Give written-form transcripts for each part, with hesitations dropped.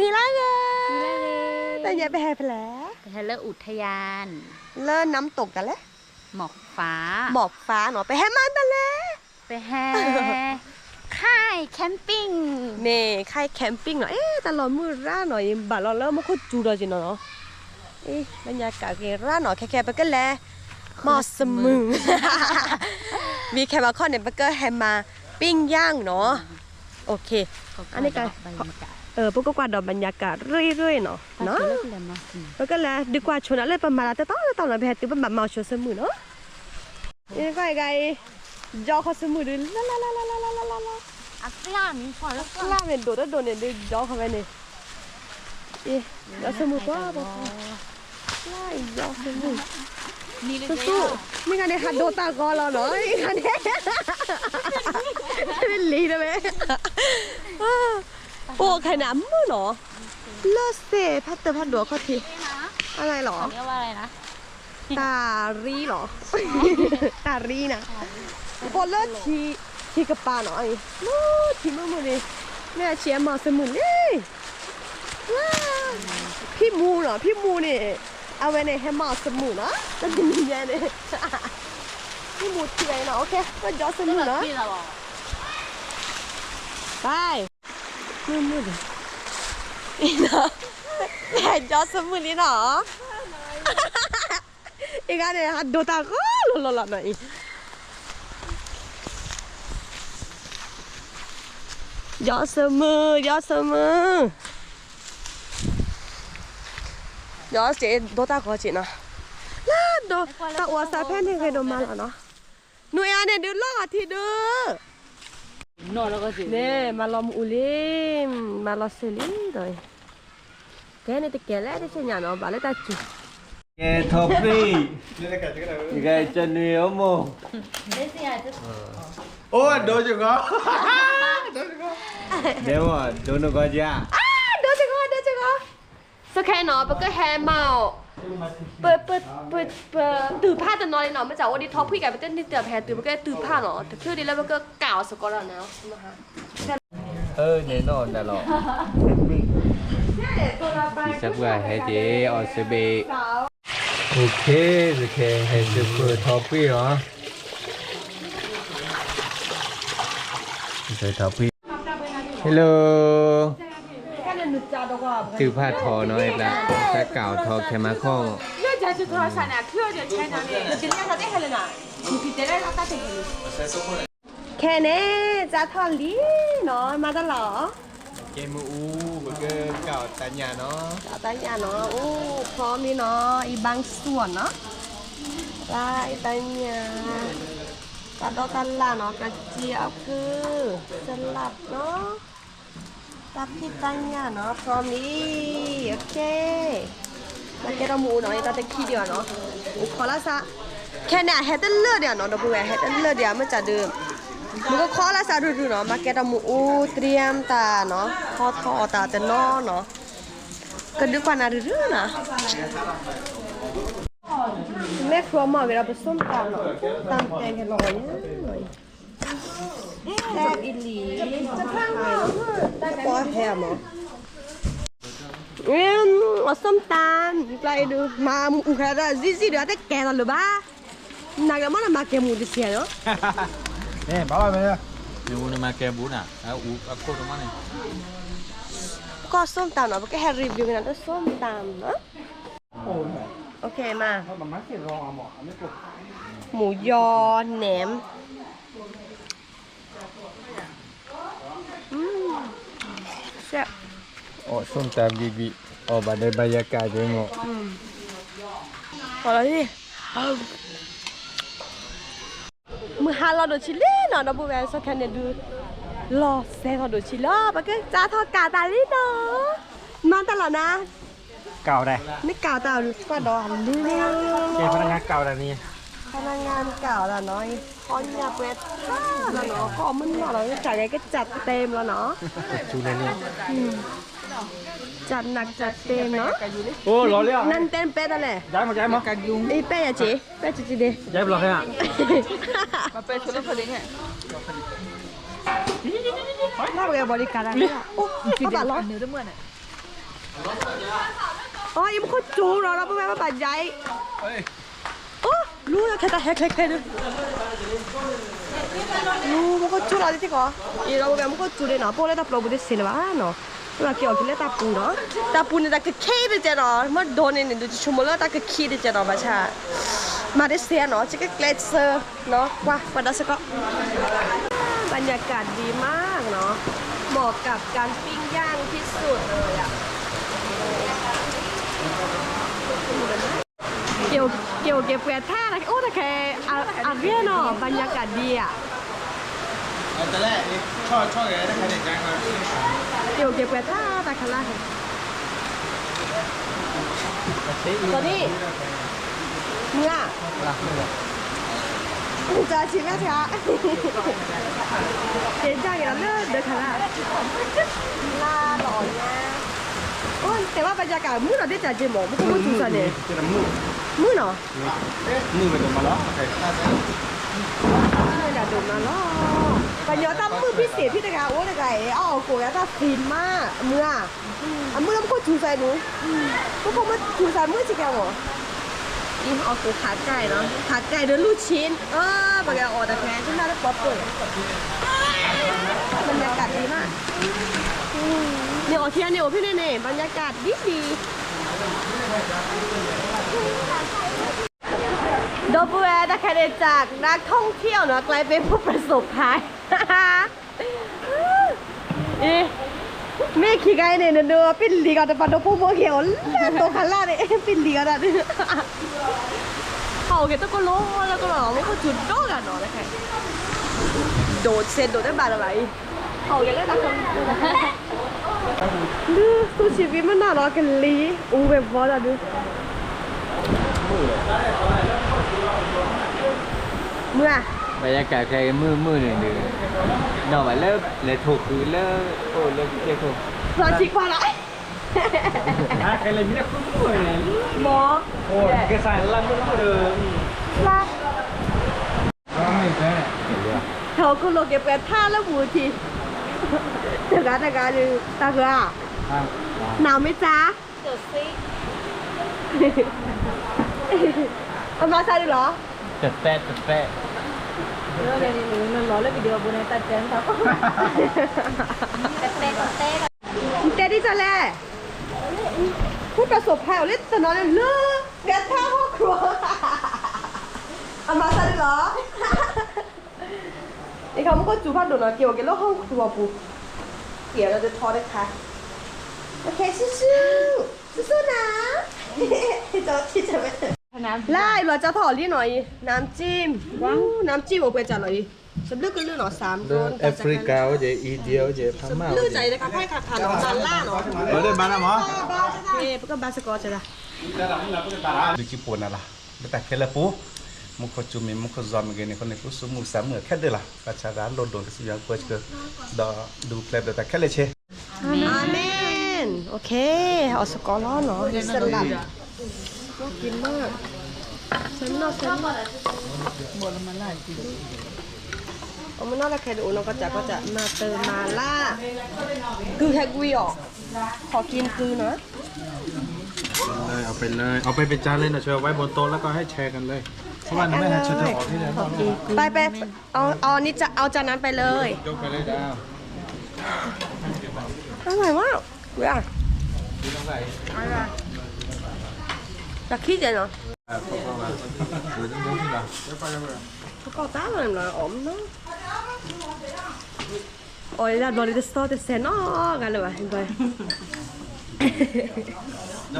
นี่ละไง นี่เลย แต่อย่าไปแห่แผล ไปทะเลอุทยาน เลิศน้ำตกกันแล้ว หมอกฟ้า หมอกฟ้าเนาะไปแห่มันกันแล้ว ไปแห่ค่ายแคมปิ้ง นี่ค่ายแคมปิ้งเนาะแต่เรามือร่าหน่อยบัดเราเริ่มมาคุดจูดจิเนาะบรรยากาศเกร่าหน่อยแค่ไปกันแล้วมอสมึง มีแค่มาข้อเนี่ยไปก็แฮมมาปิ้งย่างเนาะโอเคอันนี้กันพวกก็กวาดดอกบรรยากาศเรื่อยๆเนาะเนาะแล้วก็แล้วดีกว่าชวนอะไรประมาณแต่ต้องเราไปแฮตติ้งแบบมาชวนสมุนเนาะนี่ก็ไงยอเขาสมุนเลยลาลาลาลาลาลาลาลาอักล้ามีพอแล้วก็ ลาเป็นโดดเนี่ยได้ยอเขาไปเนี่ยยอสมุนว่าบอกไล่ยอสมุนนี่เลย สู้ๆไม่งั้นเนี่ยหัดโดตากอเราเนาะไม่งั้นเนี่ยเป็นลีนะแม่โอ้ไข่น้ำมือเนาะเลิศเซ่พัดเตอร์พัดดัวเขาทีอะไรหรอ เรียกว่าอะไรนะ ตารีหรอตารีนะพอเลิศทีกระปาหน่อยโอ้ทีมือนี่แม่เชียร์มาสมุนเลยพี่มูเนาะพี่มูนี่เอาไว้ในแฮมมาสมุนนะจะดีแย่เลยพี่มูเทียเนาะโอเคก็ยอสมุนนะไปมือดินี่เนาะแต่ยอสมุนนี่เนาะอีกอันเนี่ยฮัดโดตาก็หล่อๆหน่อยยอสมือยอสมือยอสเจโดตาก็เจนะล่าโดตาอัวซาเพนให้ใครโดมาแล้วเนาะหนูอันเนี่ยดูล่อทีดูนอนแล้วก็สิเนี่ยมาลอมอุลิมมาลอเซลีเลยแกเนี่ยตะแกแล้วได้เช่นอย่างเนาะบาเลตาจู토피 이거 있잖아요 뭐 오, 너 저거 내가 너는 거지야 너 저거 sao khe nó bữa cái hè màu từ pha từ nói nó mới cháu đi thóc phi cái bữa cái đi từ hè từ bữa cái từ pha nó từ khi đi lên bữa cái cào sờ có nào 내너 나로 시작과 해지 어스비 오케이 이렇게 해지 그 토피요 이제 토피 헬로 từ pha thò nói là ta cào thò cái má khôngแค่นี้จะทอดลีเนาะมาตลอด cái mu cái cào tại nhà nó เอาตั้งอย่างเนาะโอ้พร้อมนี่เนาะอีบางส่วนเนาะได้ตั้งอย่างกระดอกกันล่ะเนาะกระเจี๊ยบคือสลับเนาะรับที่ตั้งอย่างเนาะพร้อมนี่โอเคแล้วแกเราหมูเนาะตาตะขี้เดียวเนาะขอละซะแค่เนี่ยเฮ็ดเลือดเดียวเนาะดับเบิลเฮ็ดเลือดเดียวมันจะดื่มมันก็ขอละซะดูๆเนาะมาแกเราหมูเตรียมตาเนาะทอตาแต่นอเนาะก็ดูกว่าน่าดื้อๆนะแม่ครัวมาเวลาผสมกันเนาะตำแตงกันลอยแซ่บอีหลีจะพังเนาะได้ปอแฮมเนาะเอาส้มตำไปดูมาอุคาราซิเดี๋ยวแต่แกงกันหรือบ้านางก็มันมาแกงหมูดิเสียเนาะ 네 봐봐 봐요 이거는 막게 뭐나 아 아코도 많네 ก็ส้มตำเนาะก็แค่รีวิวกันนะส้มตำเนาะโอเคมาหมูยอแหนมแซ่บ 손땀 비비 바데 바야까지 뭐 พอแล้วที่มือฮาเราดูชิลลี่เนาะดับเบิลแวนสักแค่เนี่ยดูรอแซ่เราดูชิลลี่ปะก็จ้าทอดกาตาลีเนาะมาตลอดนะ cào đây ไม่กาวตาก็ดอนเรื่อย cái phần ngắt cào đây nè พนักงานเก่าแล้วเนาะคอนยาเวทแล้วเนาะก็มันเนาะเราจ่ายก็จัดเต็มแล้วเนาะ chú này nè จัดหนักจัดเต็มเนาะ ô lò liao นั่นเต้นเป็ดอะไร trái mà cành dung ไอ้เป็ดอะจีเป็ดจีดี trái lò thế à มาเป็นชุดพอดีไง น่าเบื่อบริการอะไรโอ้เขาบอกเหรอ เนื้อด้วยเมื่อน่ะ อ๋ออีมันก็จูเนาะเราไปแม่มาบรรยายโอ้รู้แล้วแค่ตาแค่ดูรู้มันก็จูเราดิที่ก่ออีเราไปแม่มันก็จูเลยเนาะพวกเราตาปลอบุตรเสียบ้าเนาะเราเกี่ยวกับเรื่องตาปูเนาะตาปูเนี่ยตาคือขี้ดิเจเนาะมันโดนเนี่ยดูชั่วโมงแล้วตาคือขี้ดิเจเนาะบ้าชามาได้เสียเนาะจิกเกลเซอร์เนาะว่ามาได้สักก็บรรยากาศดีมากเนาะเหมาะกับการปิ้งย่างที่สุดเลยอ่ะเกี่ยวเก็บแหวนท่านะโอ้แต่แค่อาเรียเนาะบรรยากาศดีอ่ะ แต่แรกนี่ชอบอย่างนี้ได้คะแนนจังเลย เกี่ยวเก็บแหวนท่าแต่ขนาดตอนนี้เมื่อจะชิมไหมคะเจ๊จ้างอย่างนั้นเลยเดินขนาดลาหล่อเนี่ยโอ้แต่ว่าบรรยากาศมื้อเราได้จ่ายเจมส์มันก็มุ่งจุดสันเนี่ย จะน้ำมูก มื้อเนาะ มือไปตรงมาแล้วโอเค มื้อน่ะโดนมาล้อบรรยากาศมื้อพิเศษพี่ตะกาโอ้ตะกาอ๋อโกยาตาฟินมากเมื่อเมื่อมันก็จุดใส่หนูก็คงมาจุดใส่มื้อสิแกหรออีเอากูขาไก่เนาะขาไก่เดินลูกชิ้นบรรยากาศออกแต่แค่ที่น่าได้ป๊อปเปิดบรรยากาศดีมากเนี่ยออกเที่ยวเนี่ยพี่เน่บรรยากาศดีโดบูแอร์นะคะเดจากนักท่องเที่ยวเนาะกลายเป็นผู้ประสบภัยเมฆขี้ไก่เนี่ยเนื้อปิ้นลีกันแต่ปันโดปูโมเขียวตัวคันล่าเนี่ยปิ้นลีกันอ่ะเขาเก็ต้องก็ล้มแล้วก็หล่อมันก็จุดโดกันเนาะนะคะโดดเซนโดดได้บาดอะไรเขาอยากได้ตาคนดูสู้ชีวิตมันน่ารักกันลีอู้แบบว่าอะดูเมื่อบ รรยากาศใครมือหนึ่งนอนมาเลิกเลยถูกคือเลิกโอ้เลิกเที่ยวถูก สอนชิกว่าไร ใครเลยมีแต่คุ้มเลย หมอ โอ้ยกระสายลั่นก็เดิม ลา ไม่ใช่ เขาก็ลงเก็บแปดท่าแล้วบูทีเดี๋ยวกันดูตาเกลือหนาวไหมจ๊ะเดี๋ยวซิเอามาใส่ดูเหรอ จัดแปะ เต้ที่จะแล่ผู้ประสบภัยเอาเล่นแต่นอนเลยเลิกเด็ดท่าห้องครัวเอามาใส่ดูเหรอนี่เขามันก็จูบผ้าดูหน่อยเกี่ยวกับเรื่องห้องครัวปุ๊บเดี๋ยวเราจะทอดนะคะโอเคสู้ๆนะเจ้าที่จะไม่เถอะไล่เราจะถอดนี่หน่อยน้ำจิ้มน้ำจิ้มออกไปจากหน่อยสำลึกกันเรื่องหน่อ3 โดน แอฟริกาว่าจะอีเดียวจะพม่า ลื่นใจนะคะไพ่ขาดขาดจานล่าเนาะ เดินมาแล้วหมอ เอ๊ะก็บาสกอจะได้ ดูกี่ปวดน่ะล่ะแต่แค่ละปูมุขจุมีมุขจอมเกนี่คนนี้ผู้สมุสามเหมือแค่เดียวล่ะกระชากโดนก็สิยังเปิดก็ดูเพลย์แต่แค่เลยเช อาเมนโอเคเอาสกอร์ล้อเนาะสลัดน่ากินมากฉันนอกเอามันนอกแล้วแค่ดูน้องก็จะมาเติมมาล่าคือแค่กุยออกขอกินคือนะ เอาไปเลยเอาไปเป็นจานเลยนะเชิญไว้บนโต๊ะแล้วก็ให้แชร์กันเลยเพราะว่าไม่ให้เชิญออกที่ไหน ไปเอานี่จะเอาจานนั้นไปเลย ยกไปเลยดาว อร่อยมากเว้ยจะขี้เจนเนาะก็ตามมันเลยอมเนาะโอ้ยแล้วบริษัทสตอร์จะเซ็นอ๋อกันเลยวะเห็นไป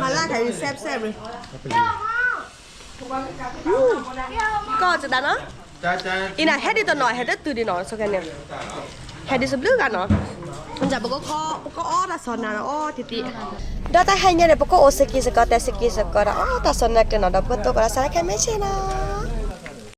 มาล่าไข่แซ่บๆเลยก็จะได้เนาะ จ้า อีน่ะเฮ็ดดีตัวหน่อยเฮ็ดได้ตื่นดีหน่อยสักแค่เนี่ยเฮ็ดดีสับลึกกันเนาะมันจะปกก็อ้อตาสอนนะอ้อติดาตาให้เนี่ยปกก็โอสกีสกอตแต่สกีสกอตอ้อตาสอนนักเนาะดับเบิลตัวก็สารแค่ไม่ใช่นะ